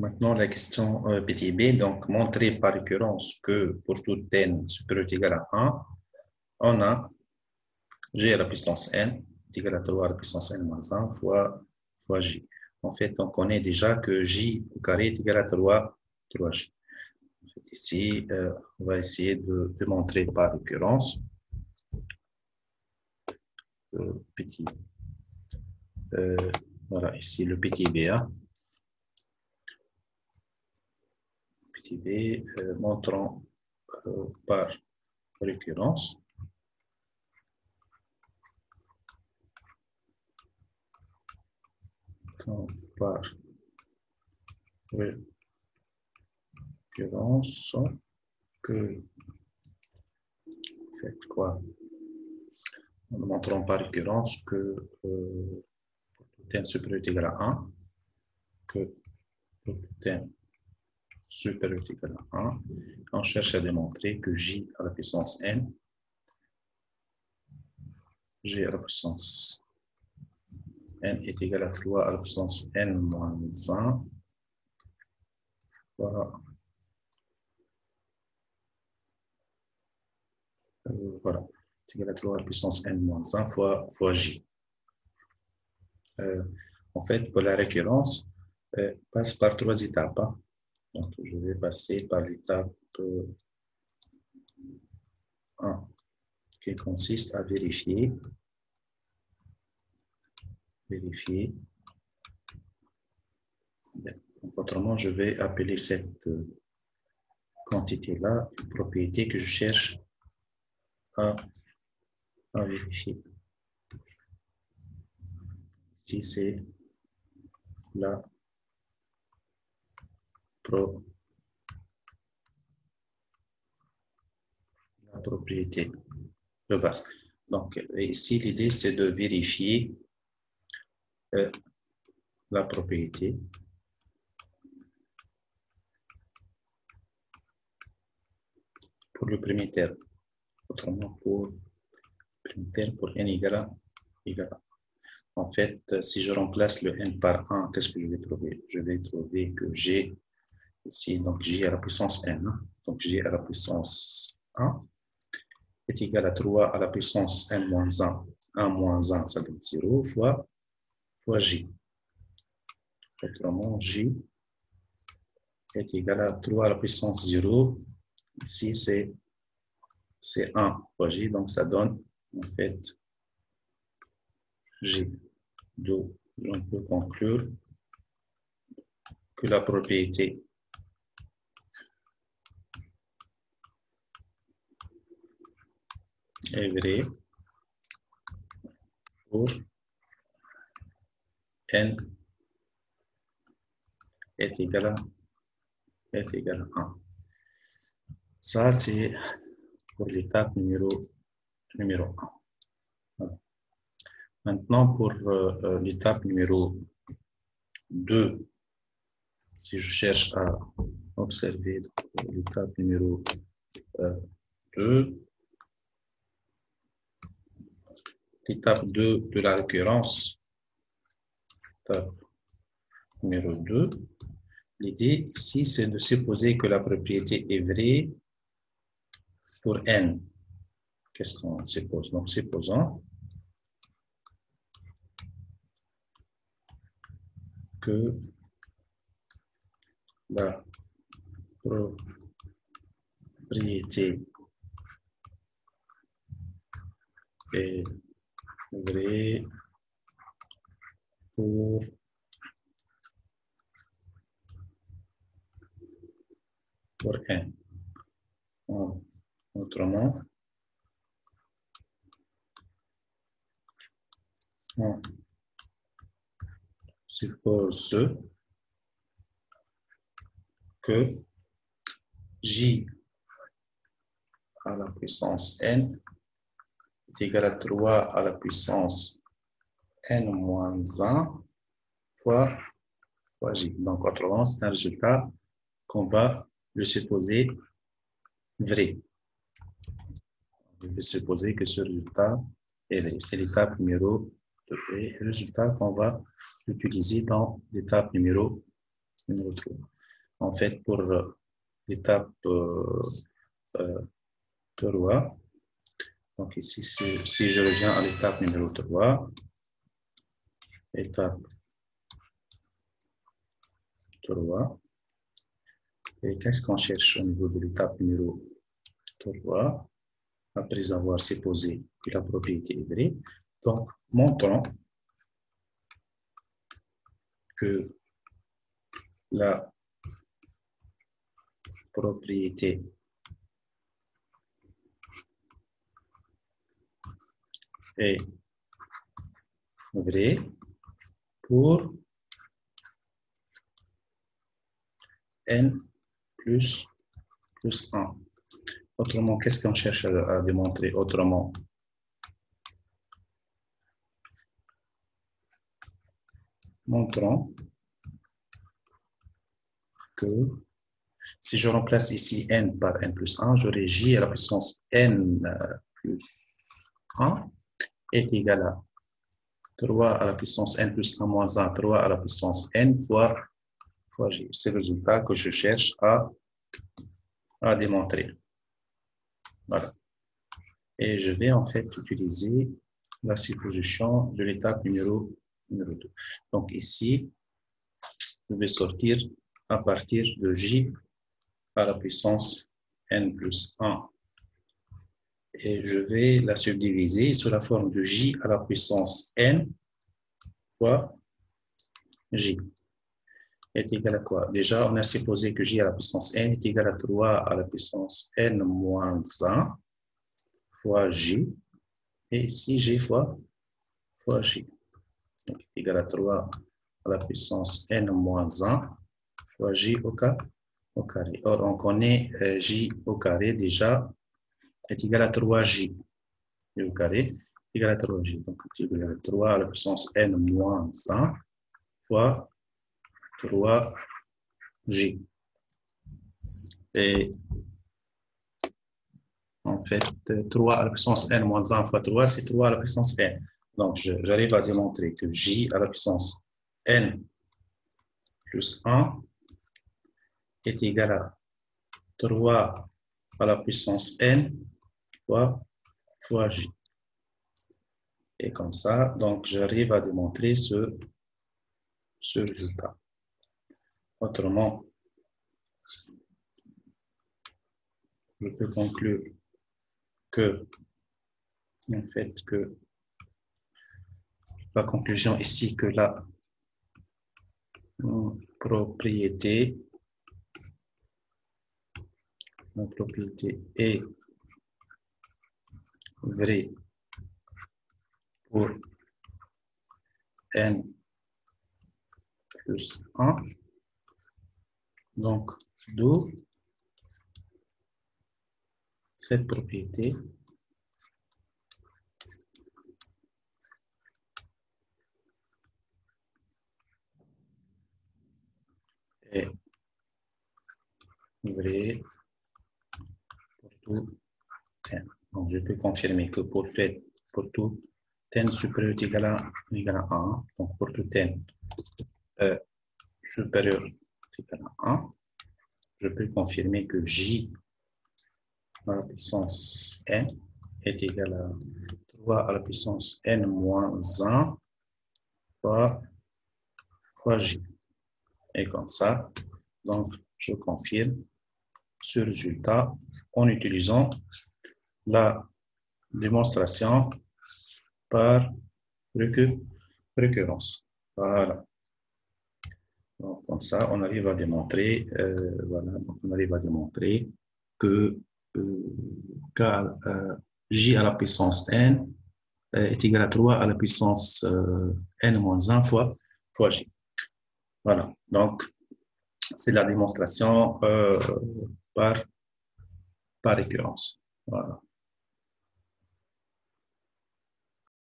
maintenant la question petit b. Donc, montrer par récurrence que pour tout n supérieur ou égal à 1, on a g à la puissance n est égal à 3 à la puissance n moins 1 fois j. En fait, on connaît déjà que j au carré est égal à 3j. Ici, on va essayer de montrer par récurrence. Petit. Voilà, ici le petit BA. Petit b, montrant par récurrence. Par récurrence que fait quoi? Nous montrons par récurrence que pour tout n supérieur ou égal à 1, que pour tout n supérieur ou égal à 1, on cherche à démontrer que j à la puissance n, g à la puissance n est égal à 3 à la puissance n moins 1. Voilà. Voilà. C'est égal à 3 à la puissance n moins 1 fois j. En fait, pour la récurrence, passe par 3 étapes. Hein. Donc, je vais passer par l'étape 1, qui consiste à vérifier. Donc, autrement, je vais appeler cette quantité-là une propriété que je cherche à vérifier. Ici, c'est la propriété de base. Donc, ici, l'idée, c'est de vérifier la propriété pour le premier terme. Autrement, pour le premier terme, pour n égale à 1. En fait, si je remplace le n par 1, qu'est-ce que je vais trouver? Je vais trouver que g, ici, donc j à la puissance n, donc j à la puissance 1 est égal à 3 à la puissance n moins 1. 1 moins 1, ça donne 0 fois j. Autrement, j est égal à 3 à la puissance 0. Ici, c'est 1 fois j, donc ça donne en fait j. Donc, on peut conclure que la propriété est vraie pour n est égal à 1. Ça, c'est pour l'étape numéro 1. Voilà. Maintenant, pour l'étape numéro 2, si je cherche à observer l'étape numéro 2, l'étape 2 de la récurrence, étape numéro 2, l'idée ici, c'est de supposer que la propriété est vraie pour n. Qu'est-ce qu'on suppose? Donc, supposons que la propriété est vraie pour n. Autrement, on suppose que j à la puissance n est égal à 3 à la puissance n moins 1 fois j. Donc, autrement, c'est un résultat qu'on va le supposer vrai. On va supposer que ce résultat est vrai. C'est l'étape numéro 2. Et le résultat qu'on va utiliser dans l'étape numéro numéro 3. En fait, pour l'étape 3, donc ici, si je reviens à l'étape numéro 3, étape 3, et qu'est-ce qu'on cherche au niveau de l'étape numéro 3, après avoir supposé que la propriété est vraie? Donc, montrons que la propriété est vraie pour n plus 1. Autrement, qu'est-ce qu'on cherche à démontrer autrement? Montrons que si je remplace ici n par n plus 1, j'aurai j à la puissance n plus 1 est égal à 3 à la puissance n plus 1 moins 1, 3 à la puissance n fois j. C'est le résultat que je cherche à démontrer. Voilà. Et je vais en fait utiliser la supposition de l'étape numéro 2. Donc ici, je vais sortir à partir de j à la puissance n plus 1. Et je vais la subdiviser sous la forme de j à la puissance n fois j est égal à quoi? Déjà, on a supposé que j à la puissance n est égal à 3 à la puissance n moins 1 fois j, et ici j fois j. Donc, est égal à 3 à la puissance n moins 1 fois j au carré. Or, on connaît j au carré déjà est égal à 3j au carré est égal à 3j. Donc, est égal à 3 à la puissance n moins 1 fois 3j. Et en fait, 3 à la puissance n moins 1 fois 3, c'est 3 à la puissance n. Donc, j'arrive à démontrer que j à la puissance n plus 1 est égal à 3 à la puissance n fois j. Et comme ça, donc j'arrive à démontrer ce résultat. Autrement, je peux conclure que, en fait, que la conclusion ici que la propriété est vraie pour n plus 1. Donc, d'où cette propriété est vraie pour tout n. Donc, je peux confirmer que pour tout n supérieur est égal à 1, donc pour tout n supérieur est égal à 1, je peux confirmer que j à la puissance n est égal à 3 à la puissance n moins 1 fois j. Et comme ça, donc je confirme ce résultat en utilisant la démonstration par récurrence. Voilà. Donc, comme ça, on arrive à démontrer, donc on arrive à démontrer que j à la puissance n est égal à 3 à la puissance n moins 1 fois j. Voilà. Donc, c'est la démonstration par récurrence. Voilà.